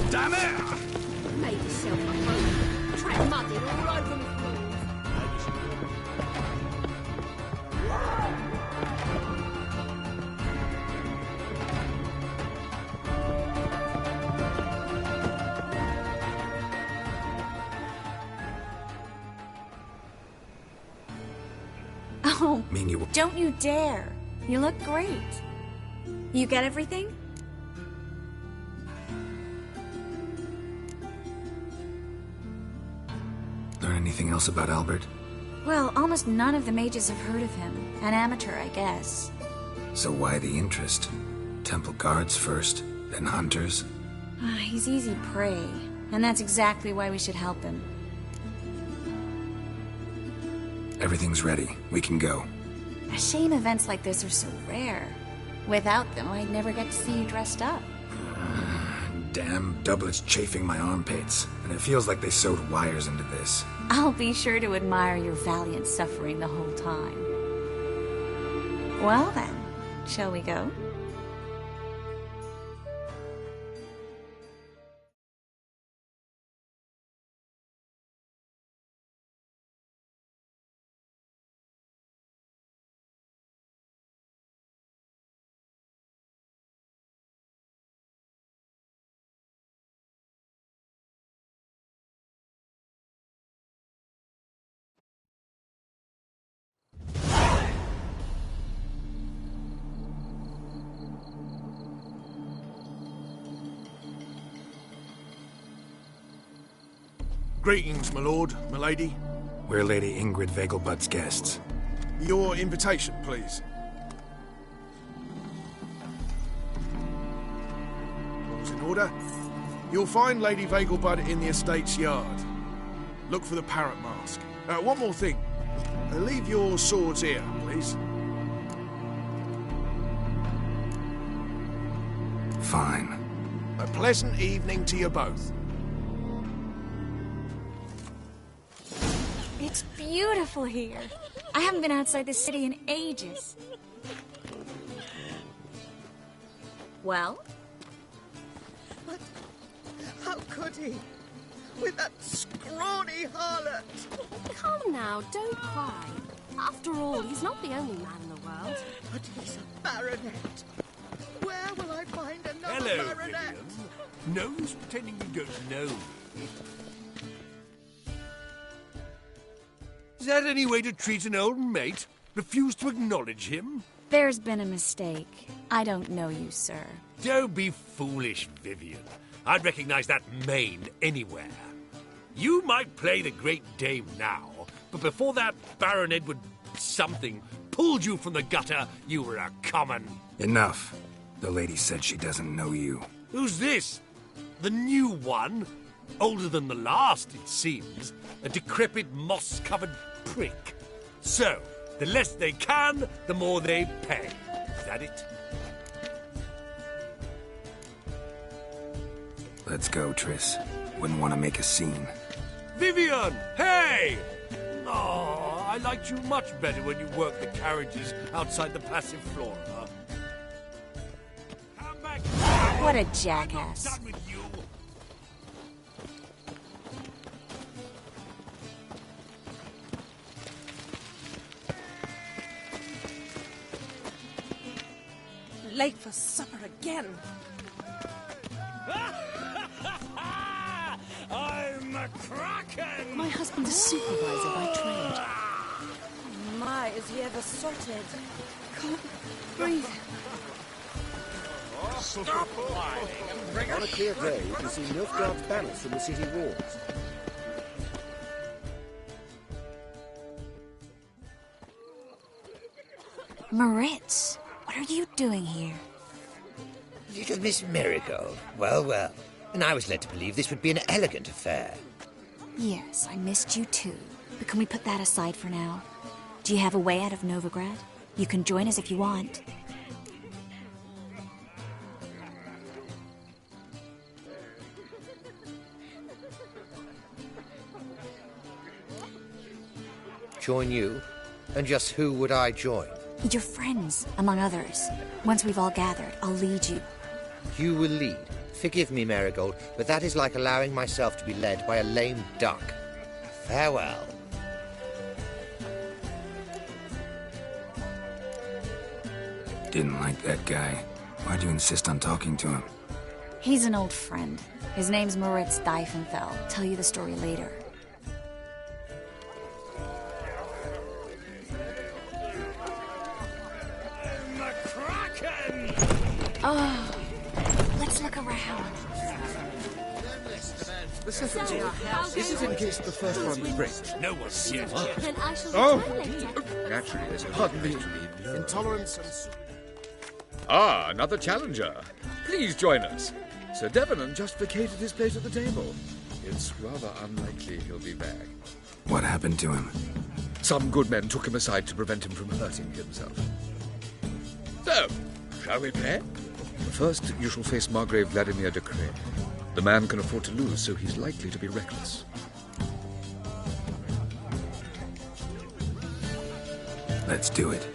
Damn it! Made yourself a home. Track mudding all over the floor. Oh, Mean you... don't you dare. You look great. You get everything? Learn anything else about Albert? Well, almost none of the mages have heard of him. An amateur, I guess. So why the interest? Temple guards first, then hunters? He's easy prey, and that's exactly why we should help him. Everything's ready. We can go. A shame events like this are so rare. Without them, I'd never get to see you dressed up. Damn doublet's chafing my armpits, and it feels like they sewed wires into this. I'll be sure to admire your valiant suffering the whole time. Well then, shall we go? Greetings, my lord, my lady. We're Lady Ingrid Vegelbud's guests. Your invitation, please. All's in order. You'll find Lady Vegelbud in the estate's yard. Look for the parrot mask. One more thing. Leave your swords here, please. Fine. A pleasant evening to you both. It's beautiful here. I haven't been outside the city in ages. Well? But how could he? With that scrawny harlot! Come now, don't cry. After all, he's not the only man in the world. But he's a baronet. Where will I find another Hello, baronet? Vivian. No use pretending you don't know me. Is that any way to treat an old mate? Refuse to acknowledge him? There's been a mistake. I don't know you, sir. Don't be foolish, Vivian. I'd recognize that mane anywhere. You might play the great dame now, but before that Baron Edward something pulled you from the gutter, you were a common... Enough. The lady said she doesn't know you. Who's this? The new one? Older than the last, it seems. A decrepit, moss-covered prick. So, the less they can, the more they pay. Is that it? Let's go, Triss. Wouldn't want to make a scene. Vivian! Hey! Oh, I liked you much better when you worked the carriages outside the Passiflora. Come back! What a I'm not jackass. done with you. Late for supper again. I'm a Kraken! My husband's a supervisor by trade. My, is he ever sorted? Can't breathe. Stop lying and bring On a clear day, you can see Nilfgaard's banners from the city walls. Moritz, what are you doing here? Little Miss Marigold. Well, well. And I was led to believe this would be an elegant affair. Yes, I missed you too. But can we put that aside for now? Do you have a way out of Novigrad? You can join us if you want. Join you? And just who would I join? Your friends, among others. Once we've all gathered, I'll lead you. You will lead. Forgive me, Marigold, but that is like allowing myself to be led by a lame duck. Farewell. Didn't like that guy. Why'd you insist on talking to him? He's an old friend. His name's Moritz Diefenfeld. Tell you the story later. Oh, let's look around. The second one. This is in case the first one breaks. No one's yet. Then I shall return later. Naturally, there's hardly Intolerance and... Ah, another challenger. Please join us. Sir Devenant just vacated his place at the table. It's rather unlikely he'll be back. What happened to him? Some good men took him aside to prevent him from hurting himself. So, shall we play? First, you shall face Margrave Vladimir de Cray. The man can afford to lose, so he's likely to be reckless. Let's do it.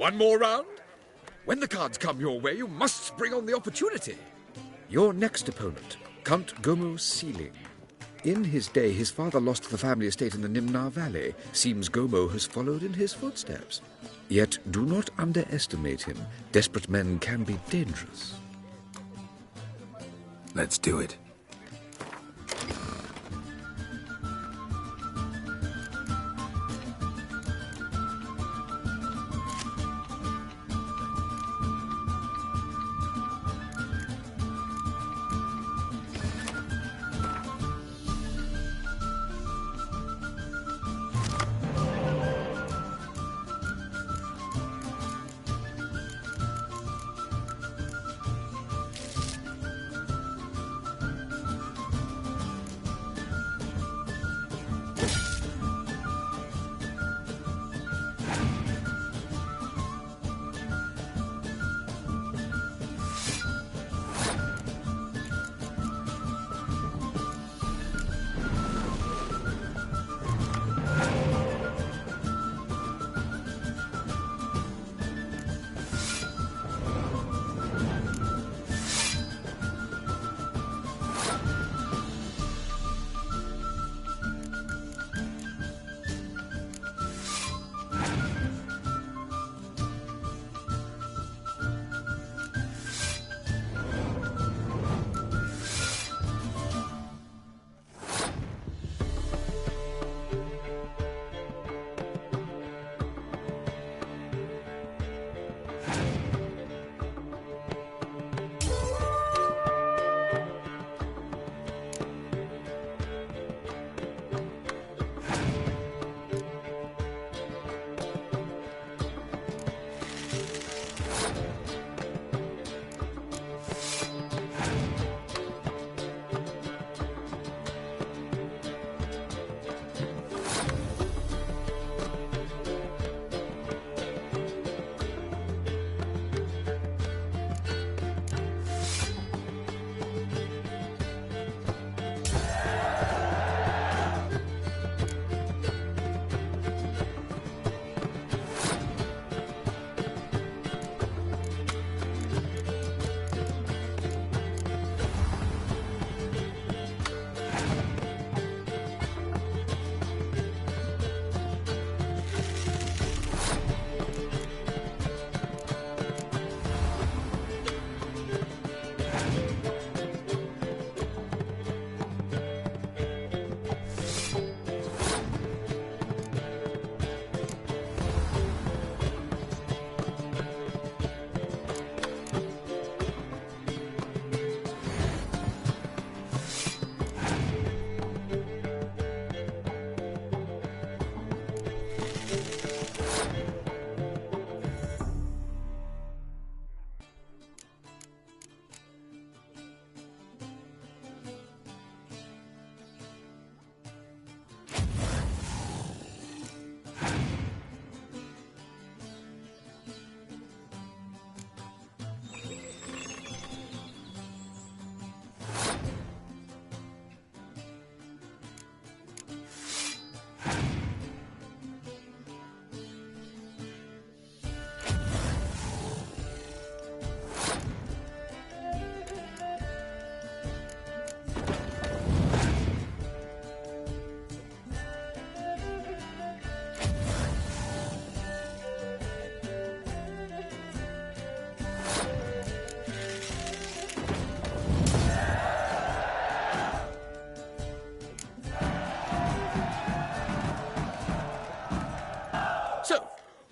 one more round? When the cards come your way, you must spring on the opportunity. Your next opponent, Count Gomo Sealing. In his day, his father lost the family estate in the Nimnar Valley. Seems Gomo has followed in his footsteps. Yet do not underestimate him. Desperate men can be dangerous. Let's do it.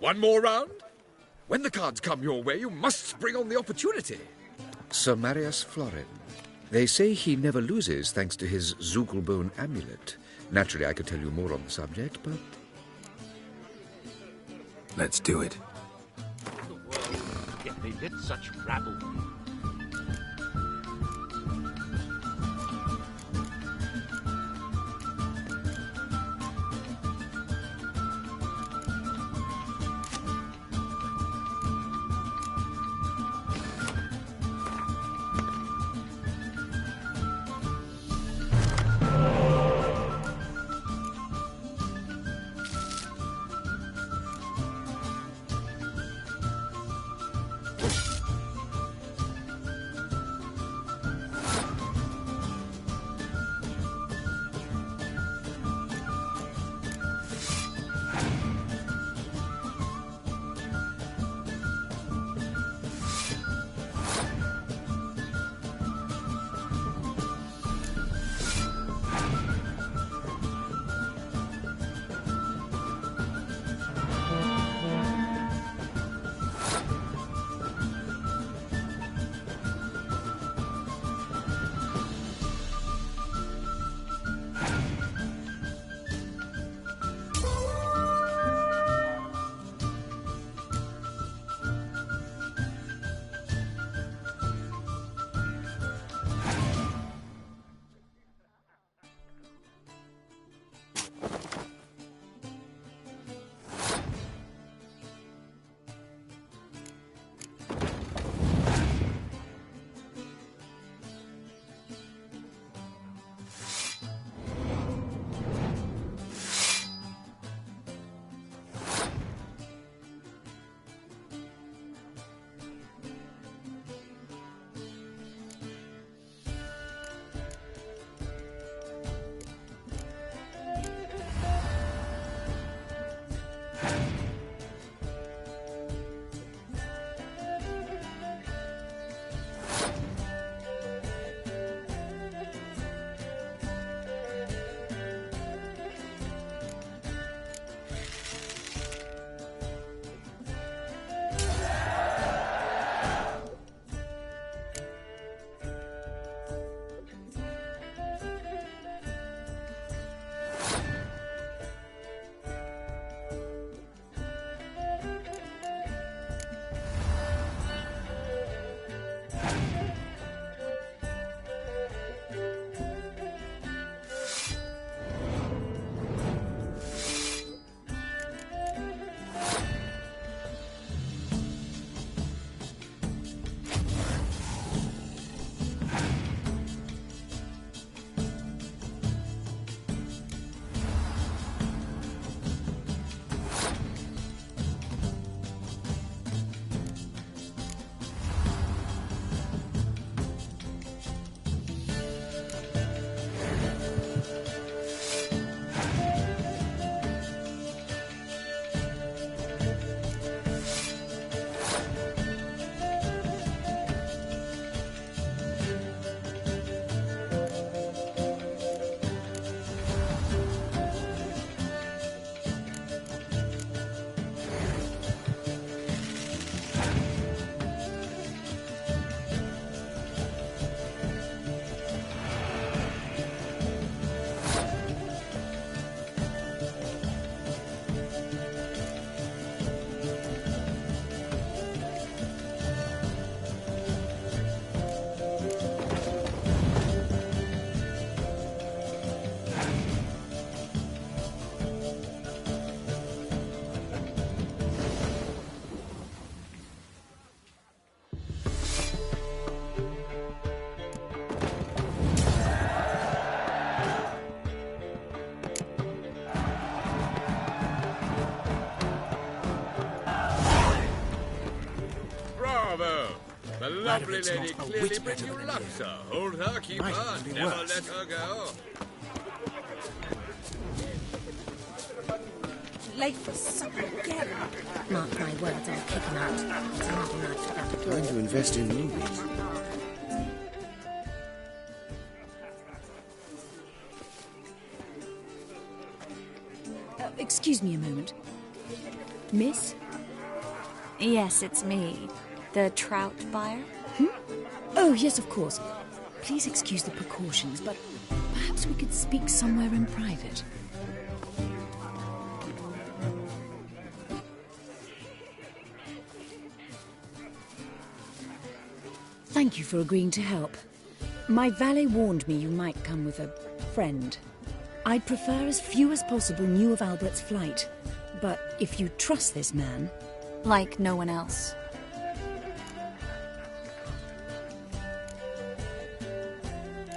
One more round? When the cards come your way, you must spring on the opportunity. Sir Marius Florin. They say he never loses thanks to his Zugelbone amulet. Naturally, I could tell you more on the subject, but... Let's do it. The world, yet they let such rabble. The Glad lovely it's lady not a clearly whit brings better you than luck, you. sir. Hold her, keep Might her, even be never worse. let her go. Late for supper again. Mark my words, I'll kick him out. It's another night without a Time door. to invest in movies. Excuse me a moment. Miss? Yes, it's me. The trout buyer? Oh, yes, of course. Please excuse the precautions, but perhaps we could speak somewhere in private. Thank you for agreeing to help. My valet warned me you might come with a friend. I'd prefer as few as possible knew of Albert's flight. But if you trust this man... Like no one else.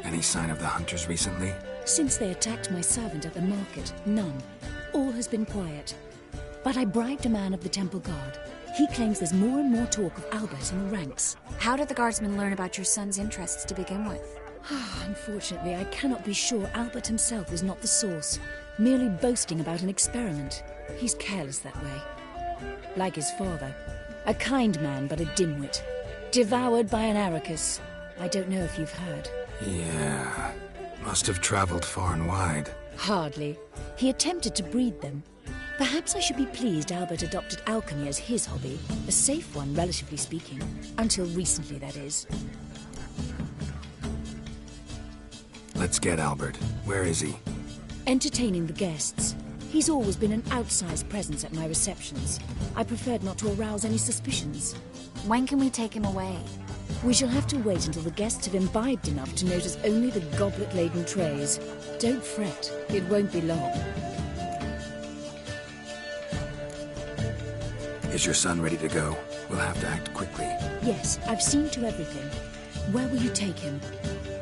Any sign of the hunters recently? Since they attacked my servant at the market, none. All has been quiet. But I bribed a man of the Temple Guard. He claims there's more and more talk of Albert in the ranks. How did the guardsmen learn about your son's interests to begin with? Unfortunately, I cannot be sure Albert himself was not the source, merely boasting about an experiment. He's careless that way. Like his father. A kind man, but a dimwit. Devoured by an Arrakis. I don't know if you've heard. Yeah. Must have traveled far and wide. Hardly. He attempted to breed them. Perhaps I should be pleased Albert adopted alchemy as his hobby. A safe one, relatively speaking. Until recently, that is. Let's get Albert. Where is he? Entertaining the guests. He's always been an outsized presence at my receptions. I preferred not to arouse any suspicions. When can we take him away? We shall have to wait until the guests have imbibed enough to notice only the goblet-laden trays. Don't fret, it won't be long. Is your son ready to go? We'll have to act quickly. Yes, I've seen to everything. Where will you take him?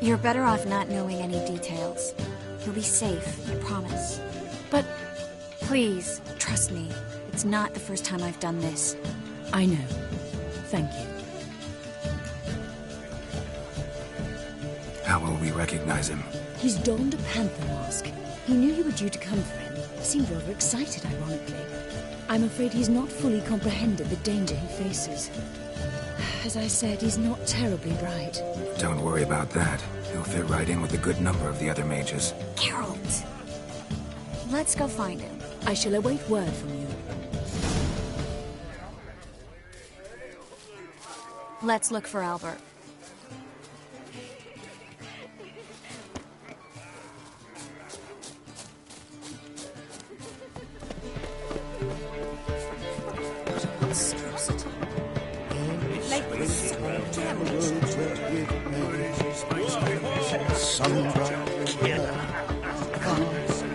You're better off not knowing any details. He'll be safe, I promise. But... Please, trust me. It's not the first time I've done this. I know. Thank you. How will we recognize him? He's donned a panther mask. He knew you were due to come for him. Seemed rather excited, ironically. I'm afraid he's not fully comprehended the danger he faces. As I said, he's not terribly bright. Don't worry about that. He'll fit right in with a good number of the other mages. Geralt! Let's go find him. I shall await word from you. Let's look for Albert.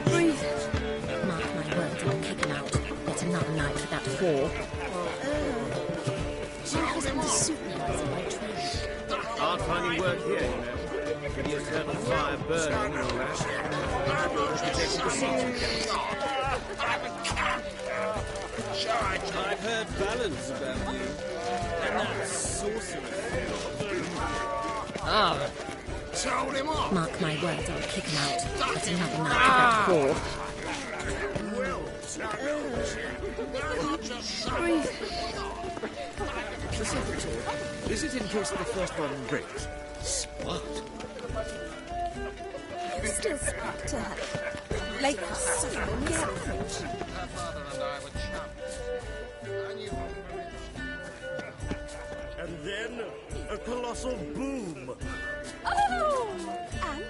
Breathe. Mark my words, I'll kick him out. Yet another night without whore. My husband's a supervisor by trade. Hard finding work here, you know. With your eternal fire burning and all that. I've heard balance about you. And that sorcerer. Told him off! Mark my words, I'll kick him out. Yet another night without whore. Breathe. The secretary. Is it in case of the first one breaks? Smart. You still speak to her. Late for supper again. Her father and I were chums. And then a colossal boom. Oh! And?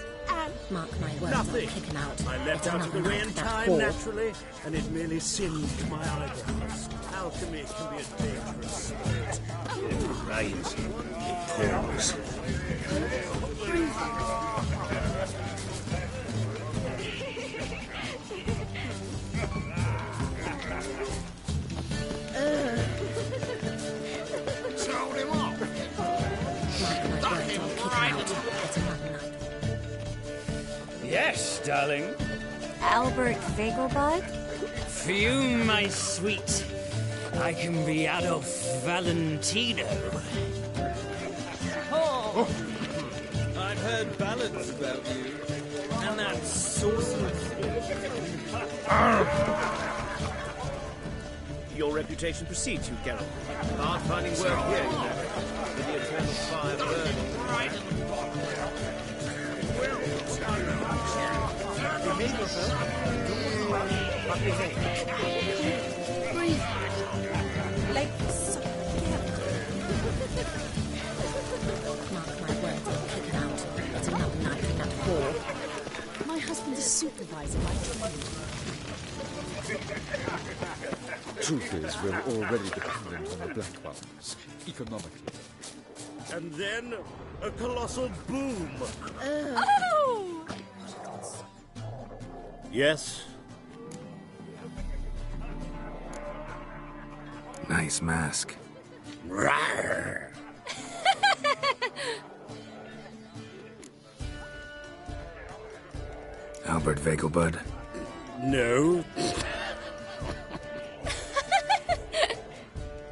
Mark my words, Nothing. I'll kick him out. I left Yet out of the another way night in without time, whore. naturally, and it merely singed my eyebrows. Alchemy can be a dangerous sport. Right. Pause. Told him off! Mark my words, I'll kick him out. Yet another night. Yes, darling. Albert Vegelbud? For you, my sweet, I can be Adolf Valentino. I've heard ballads about you. And that sorceress. Your reputation precedes you, Geralt. Hard finding work here, you know. With the eternal fire burning. Breathe. Like so. Mark my words, I'll kick him out. There's another knife in that whore. My husband's a supervisor by training. Truth is, we're already dependent on the Black Ones, economically. And then, a colossal boom. Oh! Yes? Nice mask. Rawr. Albert Vegelbud. No.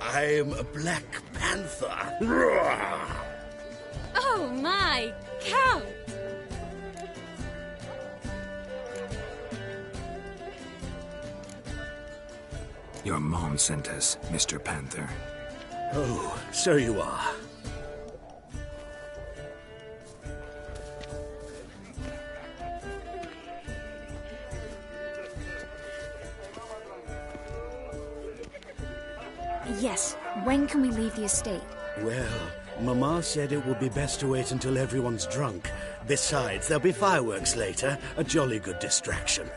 I am a Black Panther. Rawr. Oh my, Count! Your mom sent us, Mr. Panther. Oh, so you are. Yes. When can we leave the estate? Well, Mama said it would be best to wait until everyone's drunk. Besides, there'll be fireworks later, a jolly good distraction.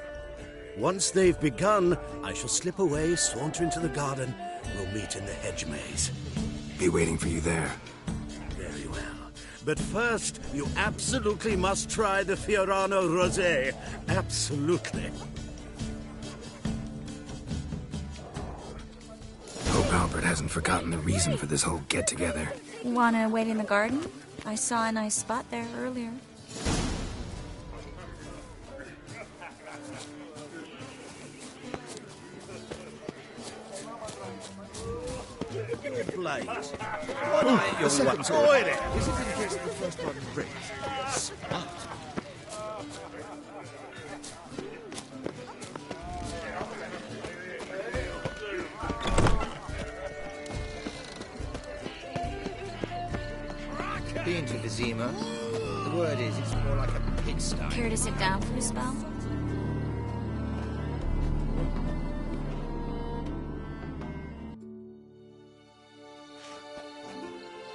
Once they've begun, I shall slip away, saunter into the garden. We'll meet in the hedge maze. Be waiting for you there. Very well. But first, you absolutely must try the Fiorano Rosé. Absolutely. Hope Albert hasn't forgotten the reason for this whole get-together. Wanna wait in the garden? I saw a nice spot there earlier. Blight. What are you avoiding? Is it in case the first one breaks? Smart. Been to Vizima. The word is it's more like a pigsty. Care to sit down for a spell?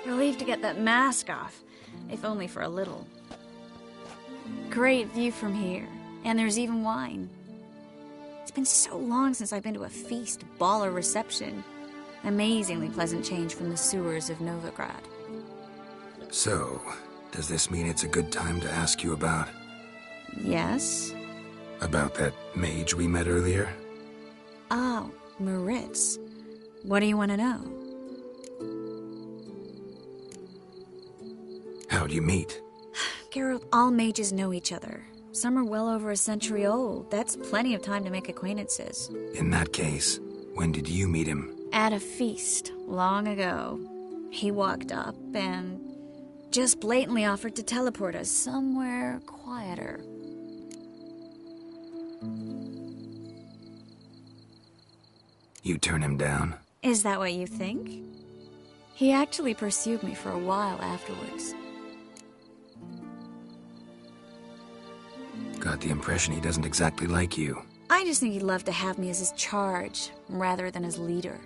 Relieved to get that mask off, if only for a little. Great view from here, and there's even wine. It's been so long since I've been to a feast, ball, or reception. Amazingly pleasant change from the sewers of Novigrad. So, does this mean it's a good time to ask you about... Yes? About that mage we met earlier? Oh, Moritz. What do you want to know? How'd you meet? Geralt, all mages know each other. Some are well over a century old. That's plenty of time to make acquaintances. In that case, when did you meet him? At a feast, long ago. He walked up and just blatantly offered to teleport us somewhere quieter. You turn him down? Is that what you think? He actually pursued me for a while afterwards. Got the impression he doesn't exactly like you. I just think he'd love to have me as his charge, rather than his leader.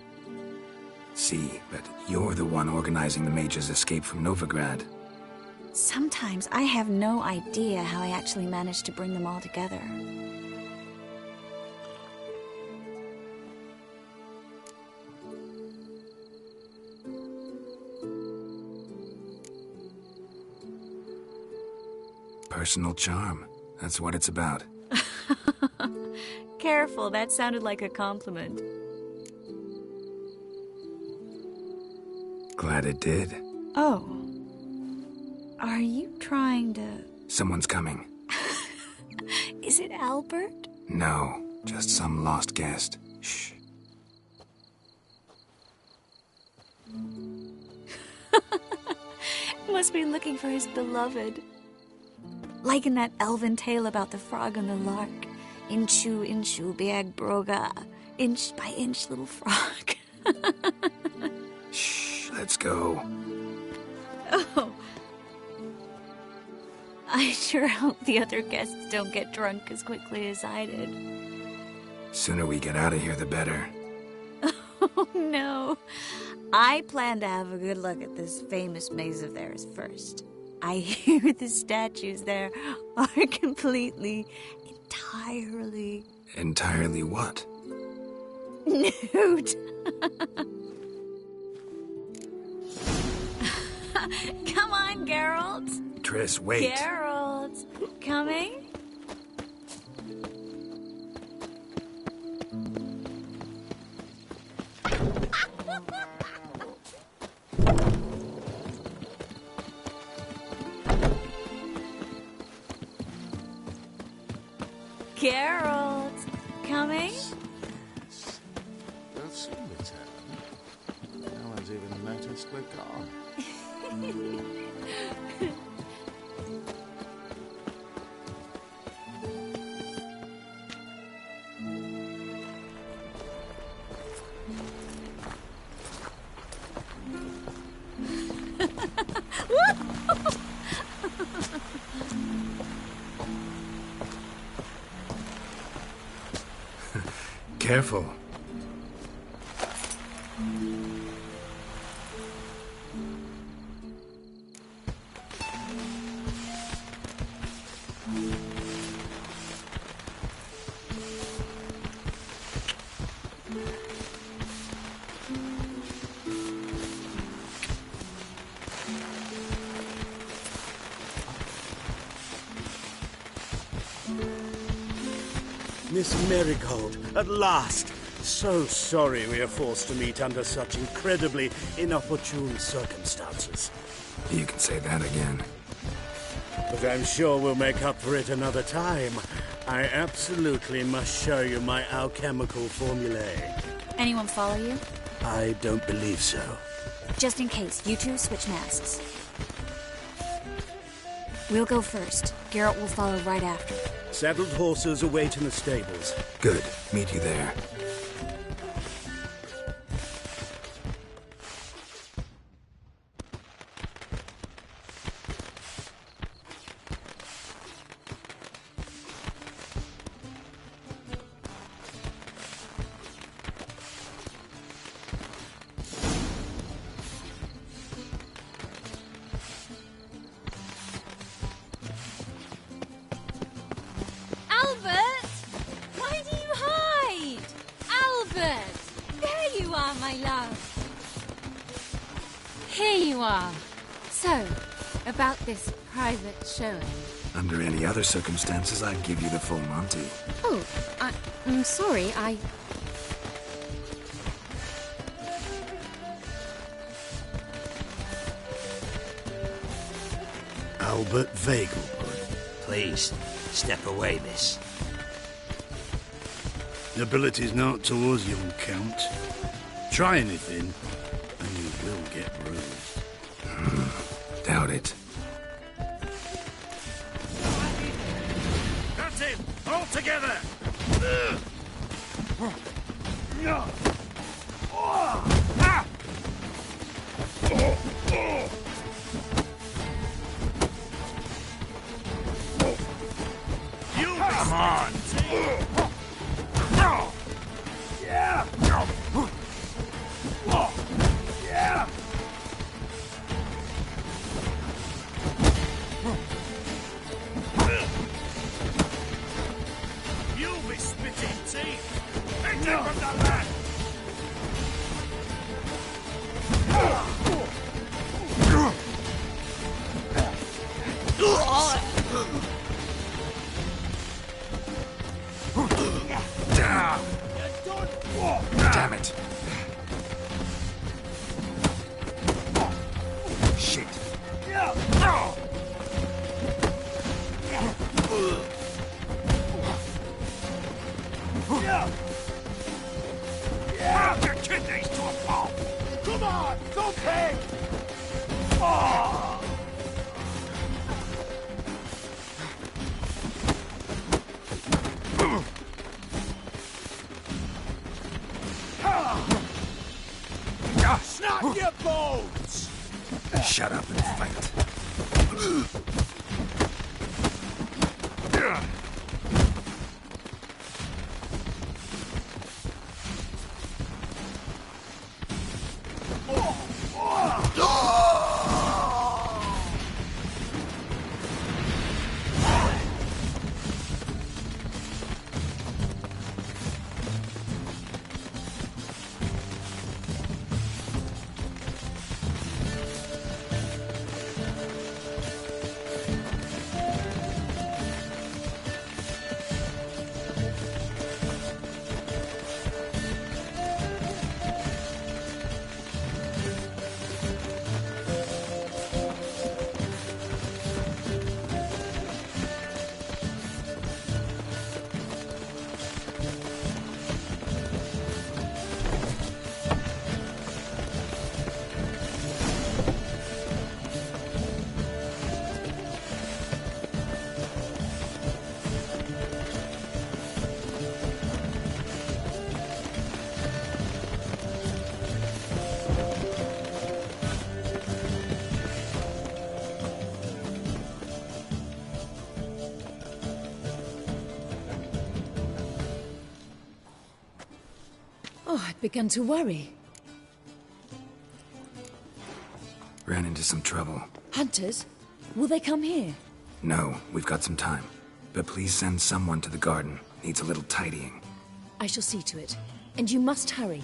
See, but you're the one organizing the mage's escape from Novigrad. Sometimes I have no idea how I actually managed to bring them all together. Personal charm. That's what it's about. Careful, that sounded like a compliment. Glad it did. Oh. Are you trying to... Someone's coming. Is it Albert? No, just some lost guest. Shh. must be looking for his beloved. Like in that elven tale about the frog and the lark. Inchu, inchu, biag broga. Inch by inch, little frog. Shh, let's go. Oh. I sure hope the other guests don't get drunk as quickly as I did. Sooner we get out of here, the better. Oh, no. I plan to have a good look at this famous maze of theirs first. I hear the statues there are completely, entirely... Entirely what? Nude. Come on, Geralt. Triss, wait. Geralt, coming? Geralt, coming? They'll soon return. No one's even noticed we're gone. Careful. Miss Marigold, at last! So sorry we are forced to meet under such incredibly inopportune circumstances. You can say that again. But I'm sure we'll make up for it another time. I absolutely must show you my alchemical formulae. Anyone follow you? I don't believe so. Just in case, you two switch masks. We'll go first. Geralt will follow right after. Saddled horses await in the stables. Good. Meet you there. Albert! Why do you hide? Albert! There you are, my love. Here you are. So, about this private showing. Under any other circumstances, I'd give you the full Monty. Oh, I'm sorry, Albert Vegelbud. Please, step away, miss. Nobility's not towards young Count. Try anything, and you will get bruised. Doubt it. That's it! All together! Come on! Yeah! Yeah! You'll be spitting teeth! Pick them from the land! Damn it. Shit. Pound your kidneys to a pulp! Come on! Don't pay! Oh. Oh, I'd begun to worry. Ran into some trouble. Hunters? Will they come here? No, we've got some time. But please send someone to the garden. Needs a little tidying. I shall see to it. And you must hurry.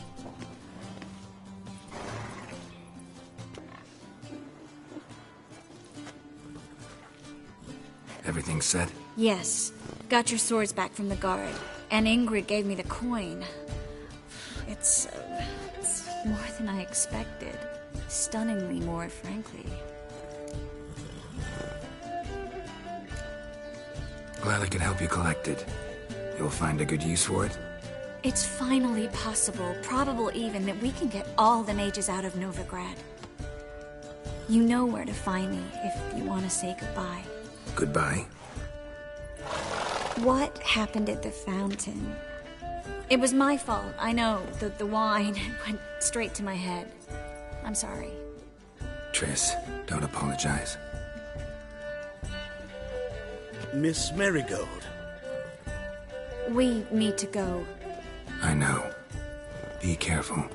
Everything set? Yes. Got your swords back from the guard. And Ingrid gave me the coin. It's more than I expected. Stunningly more, frankly. Glad I could help you collect it. You'll find a good use for it? It's finally possible, probable even, that we can get all the mages out of Novigrad. You know where to find me if you want to say goodbye. Goodbye? What happened at the fountain? It was my fault, I know. The wine went straight to my head. I'm sorry. Triss, don't apologize. Miss Marigold. We need to go. I know. Be careful.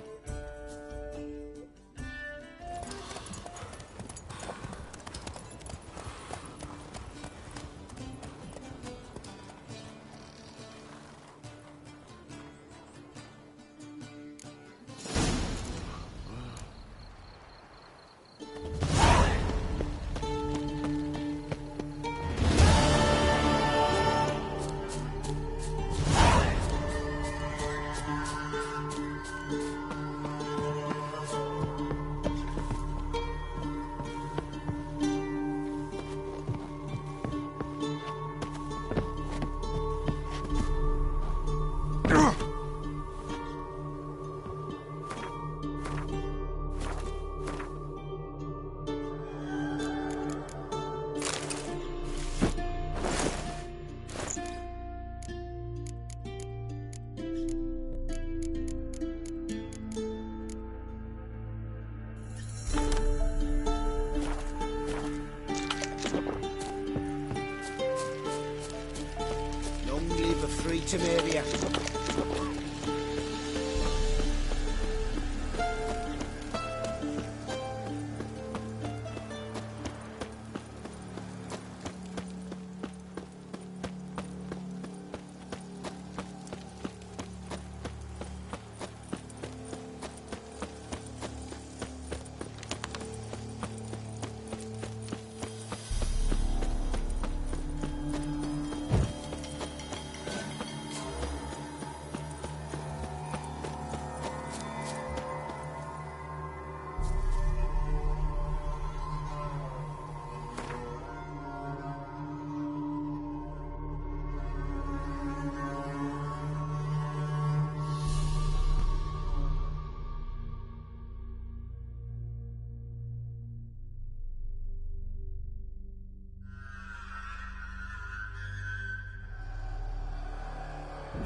Free Temeria.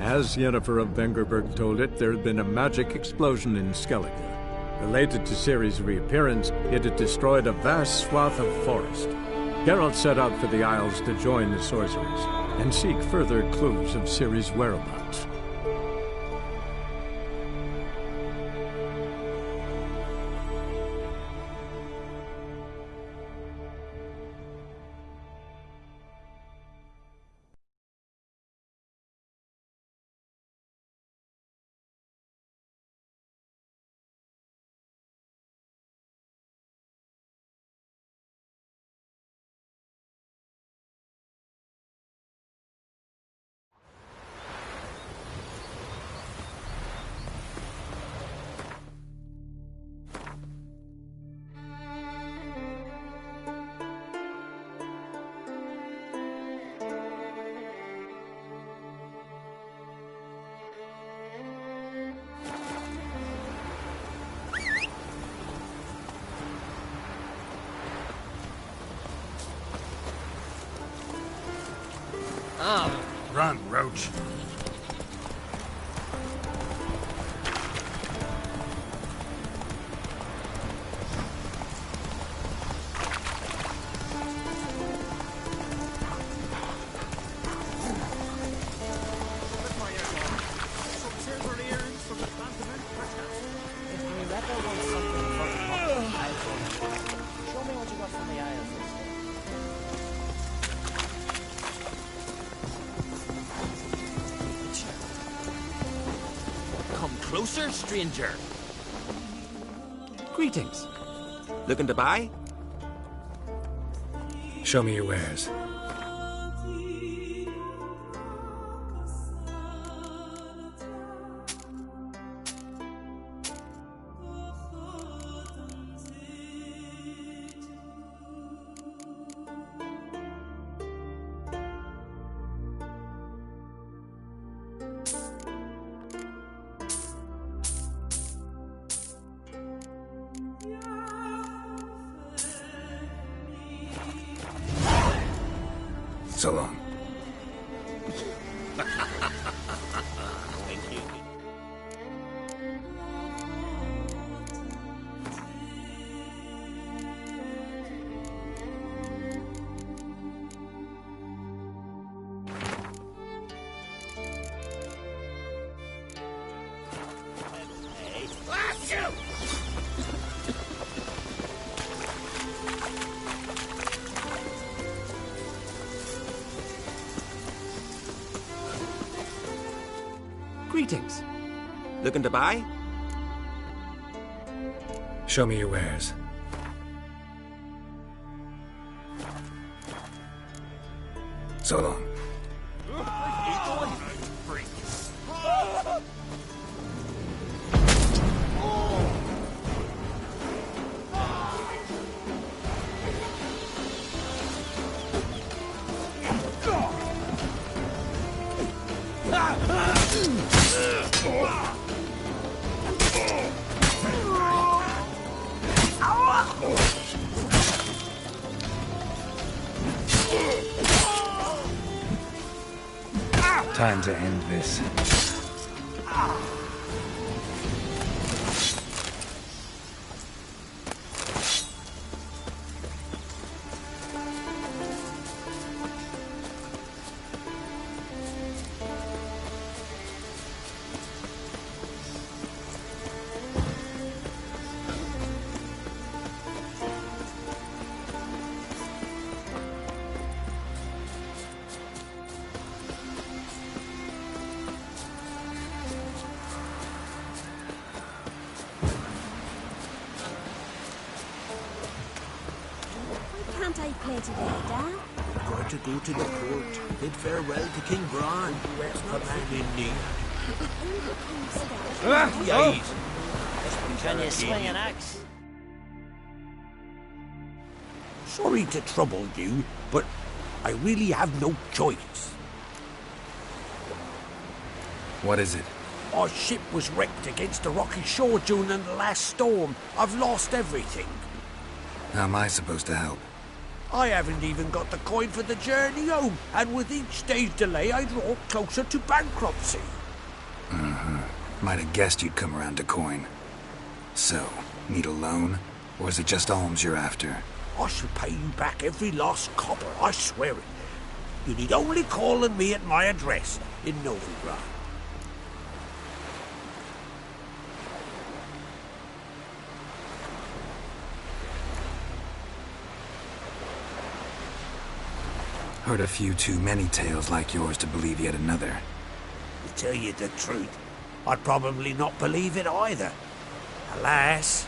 As Yennefer of Vengerberg told it, there had been a magic explosion in Skellige. Related to Ciri's reappearance, it had destroyed a vast swath of forest. Geralt set out for the Isles to join the sorcerers and seek further clues of Ciri's whereabouts. Run, Roach. Closer, stranger. Greetings. Looking to buy? Show me your wares. So long. Thank you. Greetings. Looking to buy? Show me your wares. So long. Time to end this. Can't I play today, Dad? Got to go to the court. Bid farewell to King Bran. The man in need. Can you swing an axe? Sorry to trouble you, but I really have no choice. What is it? Our ship was wrecked against a rocky shore during the last storm. I've lost everything. How am I supposed to help? I haven't even got the coin for the journey home, and with each day's delay, I draw closer to bankruptcy. Might have guessed you'd come around to coin. So, need a loan? Or is it just alms you're after? I shall pay you back every lost copper, I swear it. You need only call on me at my address in Novigrad. Heard a few too many tales like yours to believe yet another. To tell you the truth, I'd probably not believe it either. Alas,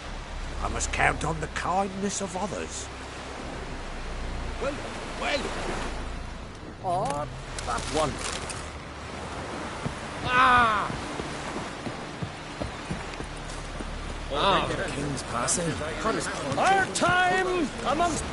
I must count on the kindness of others. Well. Oh, that one. The king's passing. Our time amongst...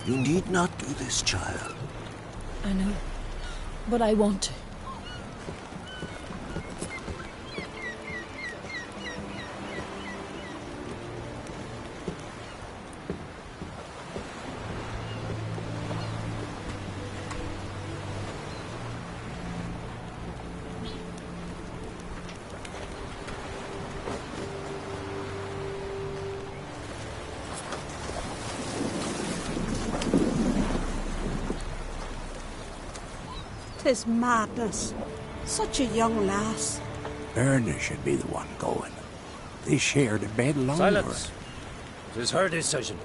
You need not do this, child. I know, but I want to. Tis madness. Such a young lass. Erna should be the one going. They shared a bed longer. Silence. It is her decision.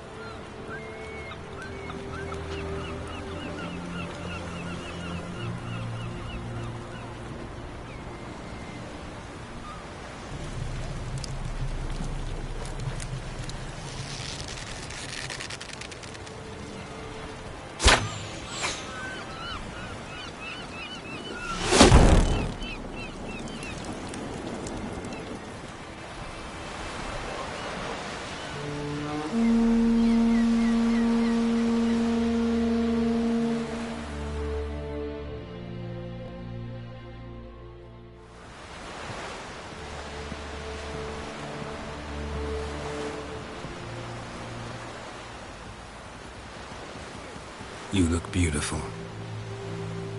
You look beautiful.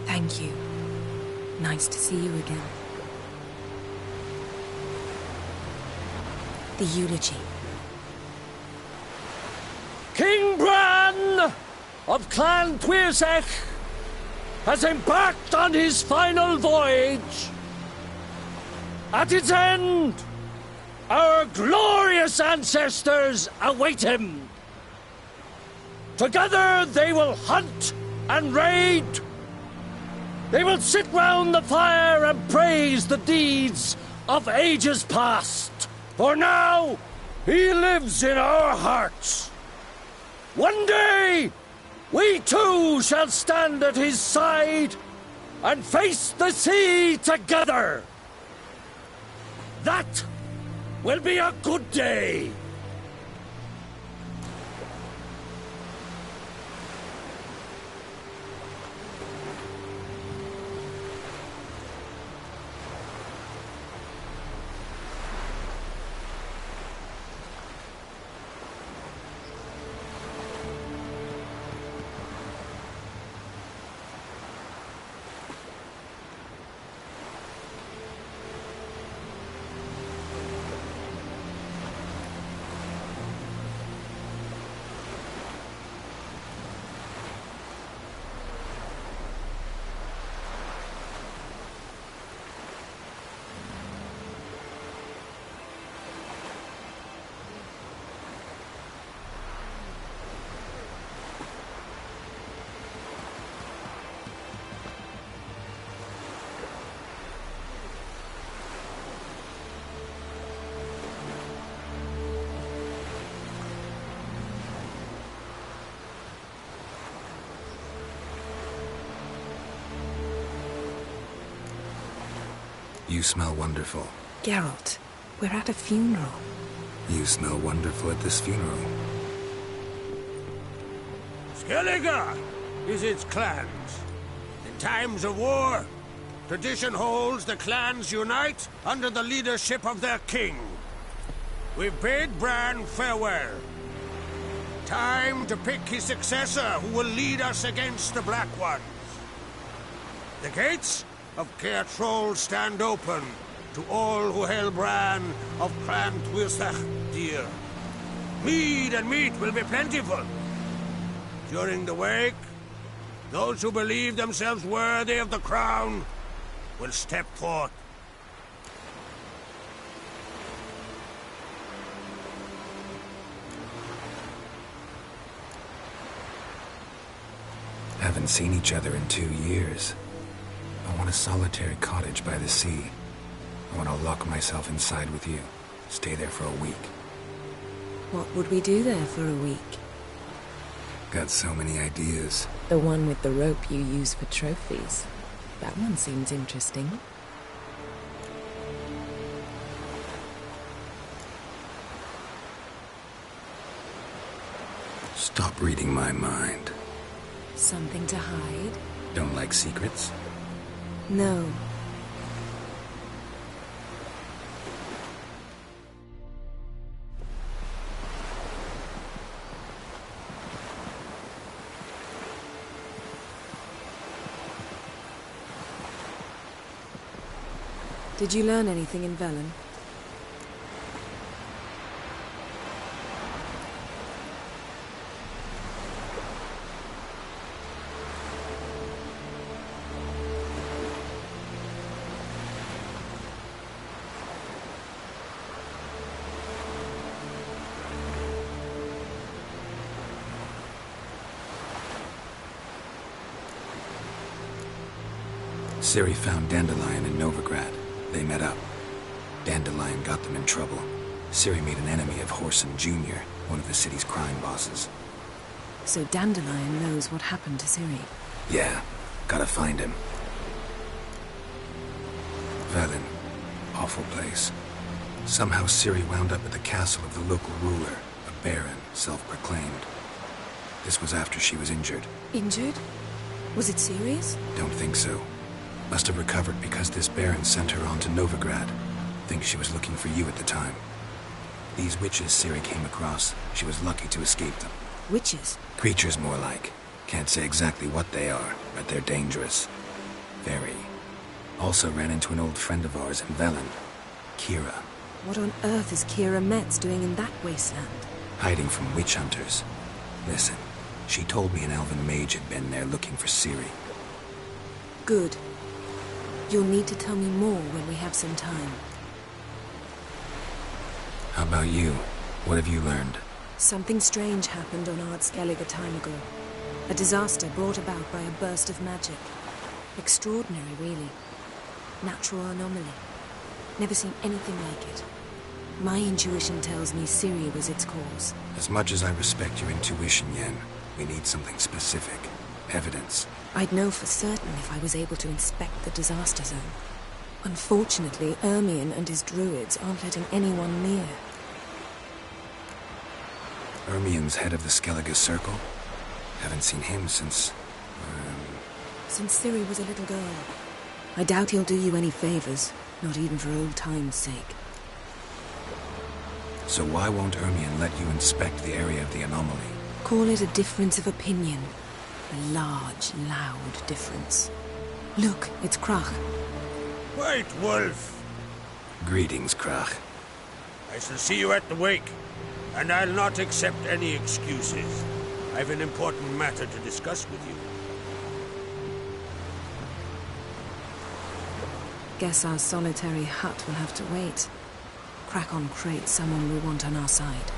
Thank you. Nice to see you again. The eulogy. King Bran of Clan Tuirsech has embarked on his final voyage. At its end, our glorious ancestors await him. Together they will hunt and raid. They will sit round the fire and praise the deeds of ages past. For now, he lives in our hearts. One day, we too shall stand at his side and face the sea together. That will be a good day. You smell wonderful. Geralt, we're at a funeral. You smell wonderful at this funeral. Skellige visits clans. In times of war, tradition holds the clans unite under the leadership of their king. We've bid Bran farewell. Time to pick his successor who will lead us against the Black Ones. The gates of Caer Troll stand open to all who hail Bran of Clan Tuirsach dear. Mead and meat will be plentiful. During the wake, those who believe themselves worthy of the crown will step forth. Haven't seen each other in 2 years. I want a solitary cottage by the sea. I want to lock myself inside with you. Stay there for a week. What would we do there for a week? Got so many ideas. The one with the rope you use for trophies. That one seems interesting. Stop reading my mind. Something to hide? Don't like secrets? No. Did you learn anything in Velen? Ciri found Dandelion in Novigrad. They met up. Dandelion got them in trouble. Ciri made an enemy of Whoreson Jr., one of the city's crime bosses. So Dandelion knows what happened to Ciri? Yeah, gotta find him. Velen, awful place. Somehow Ciri wound up at the castle of the local ruler, a baron, self-proclaimed. This was after she was injured. Injured? Was it serious? Don't think so. Must have recovered because this baron sent her on to Novigrad. Think she was looking for you at the time. These witches Ciri came across, she was lucky to escape them. Witches? Creatures more like. Can't say exactly what they are, but they're dangerous. Very. Also ran into an old friend of ours in Velen, Kira. What on earth is Kira Metz doing in that wasteland? Hiding from witch hunters. Listen, she told me an elven mage had been there looking for Ciri. Good. You'll need to tell me more when we have some time. How about you? What have you learned? Something strange happened on Ard Skellige a time ago. A disaster brought about by a burst of magic. Extraordinary, really. Natural anomaly. Never seen anything like it. My intuition tells me Ciri was its cause. As much as I respect your intuition, Yen, we need something specific. Evidence. I'd know for certain if I was able to inspect the disaster zone. Unfortunately, Ermion and his druids aren't letting anyone near. Ermion's head of the Skellige Circle? Haven't seen him since... Since Ciri was a little girl. I doubt he'll do you any favors, not even for old time's sake. So why won't Ermion let you inspect the area of the anomaly? Call it a difference of opinion. A large, loud difference. Look, it's Crach. White Wolf! Greetings, Crach. I shall see you at the wake, and I'll not accept any excuses. I've an important matter to discuss with you. Guess our solitary hut will have to wait. Crack on crate someone we want on our side.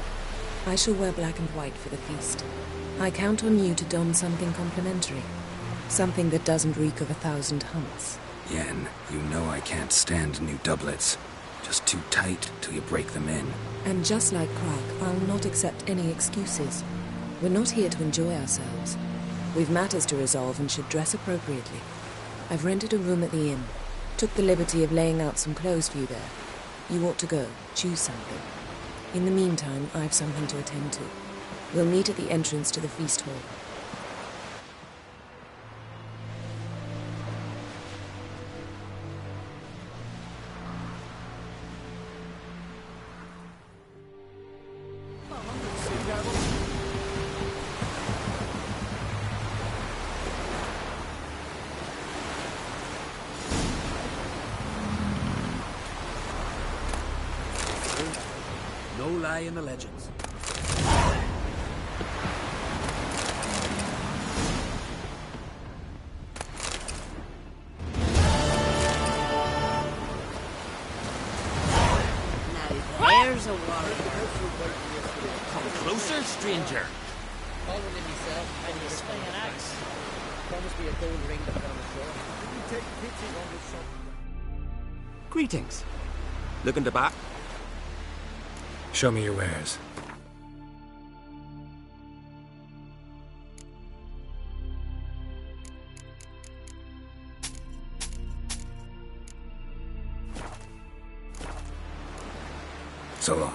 I shall wear black and white for the feast. I count on you to don something complimentary. Something that doesn't reek of 1,000 hunts. Yen, you know I can't stand new doublets. Just too tight till you break them in. And just like Crach, I'll not accept any excuses. We're not here to enjoy ourselves. We've matters to resolve and should dress appropriately. I've rented a room at the inn. Took the liberty of laying out some clothes for you there. You ought to go. Choose something. In the meantime, I've something to attend to. We'll meet at the entrance to the feast hall. No lie in the legends. There's a warrior. Come closer, stranger. Following himself, and you swing an axe. Promise me a gold ring to put on the shore. You take pity on the shop. Greetings. Looking to buy? Show me your wares. So long.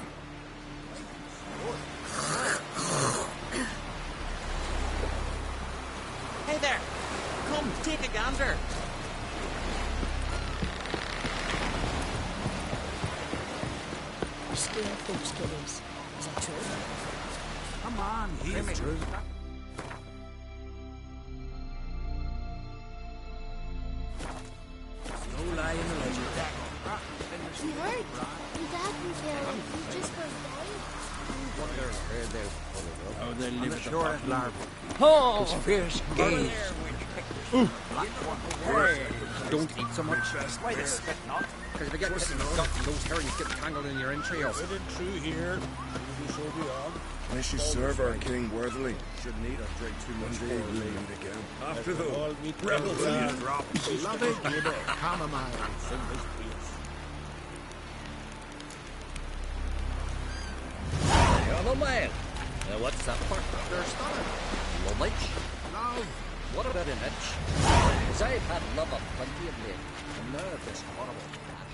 Hey there! Come, take a gander! Scare folks killers. Is that true? Come on, he's true. No lie in the legend. You heard? Your dad was there. He just was Oh, they live at the shore at Larva. Oh! It's fierce gaze. Don't eat so much. Why this? Because if you get this in the gut, those herrings get tangled in your entrails. Is it true here? So beyond. May she serve our king worthily. Should need to drink too much One day we'll meet again. After the all meat rebels you drop. Love it. Chamomile. Sing this peace. Chamomile. Now what's that for? They're stunning. Lovage? Love. What about an itch? Because I've had love of plenty of late. And now this horrible cat.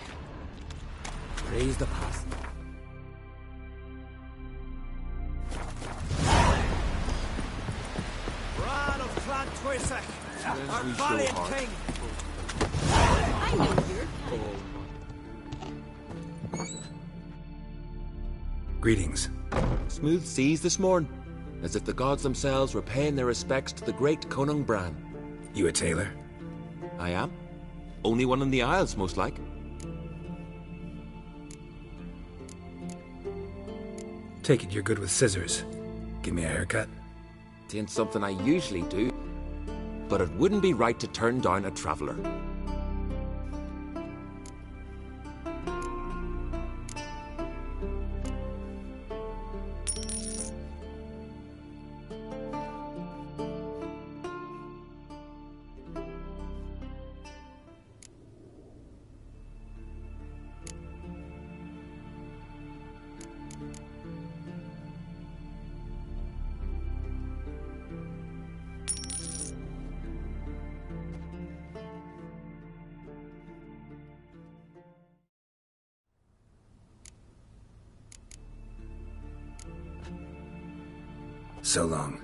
Praise the past. Bran of Clan Twisek, our valiant king. I know you're Greetings. Smooth seas this morn, as if the gods themselves were paying their respects to the great Conung Bran. You a tailor? I am. Only one in the Isles, most like. Take it you're good with scissors. Give me a haircut. Tain't something I usually do, but it wouldn't be right to turn down a traveller. So long.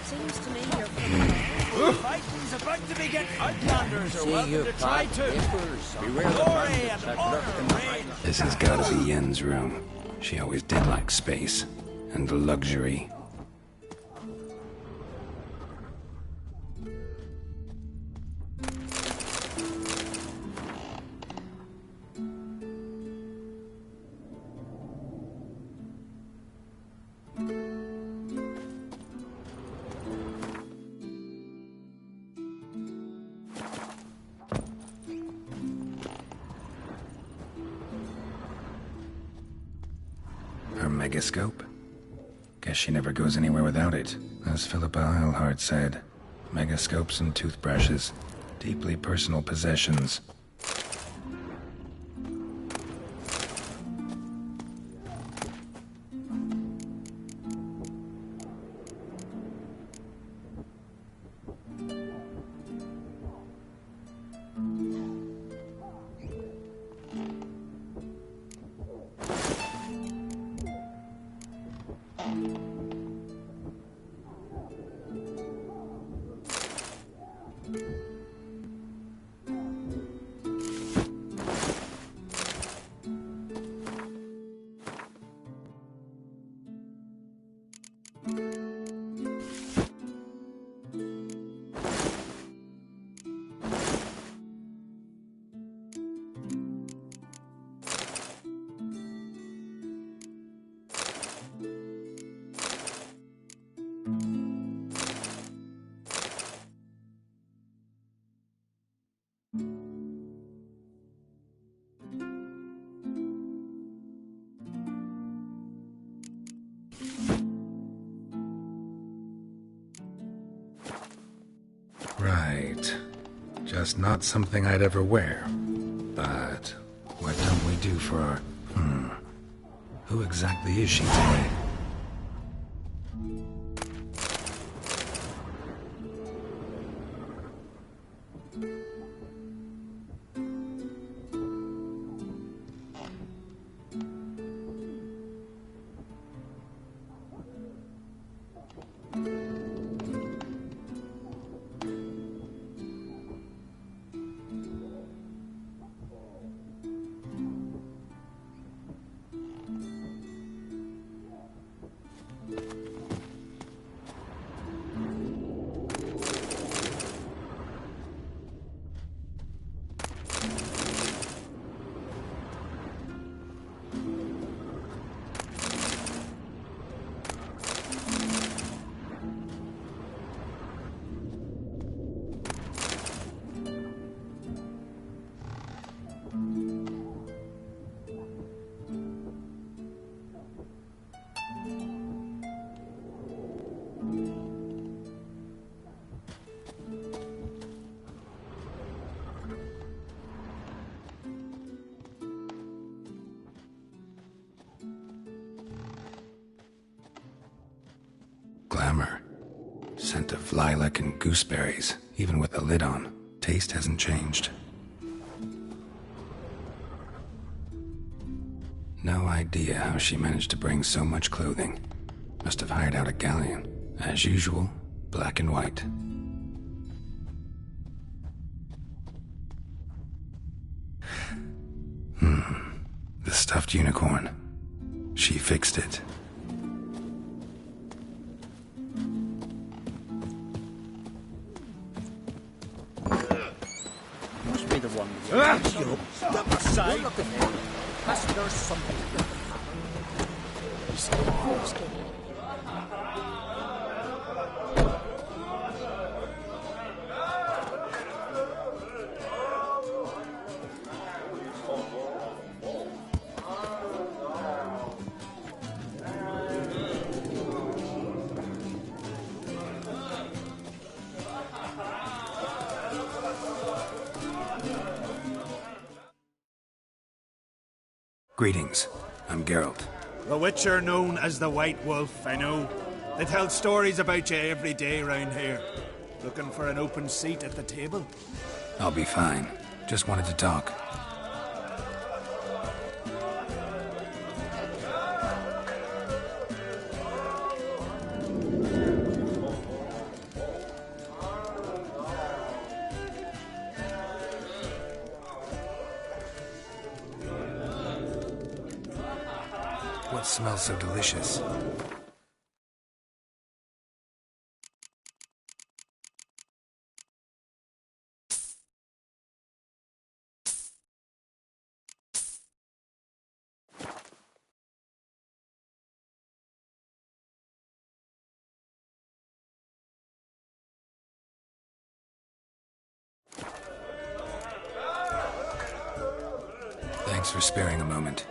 Seems to me you're... Fighting's about to begin. Outlanders are welcome to try too. Glory and honor reign. This has got to be Yen's room. She always did like space and luxury. Her megascope? Guess she never goes anywhere without it. As Philippa Eilhart said, megascopes and toothbrushes, deeply personal possessions. Right. Just not something I'd ever wear. But what don't we do for our... Who exactly is she today? Glamour. Scent of lilac and gooseberries, even with the lid on. Taste hasn't changed. No idea how she managed to bring so much clothing. Must have hired out a galleon. As usual, black and white. The stuffed unicorn. She fixed it. Must be the one. Step aside. There's something. Greetings. I'm Geralt. The Witcher known as the White Wolf, I know. They tell stories about you every day round here. Looking for an open seat at the table? I'll be fine. Just wanted to talk. What smells so delicious? Thanks for sparing a moment.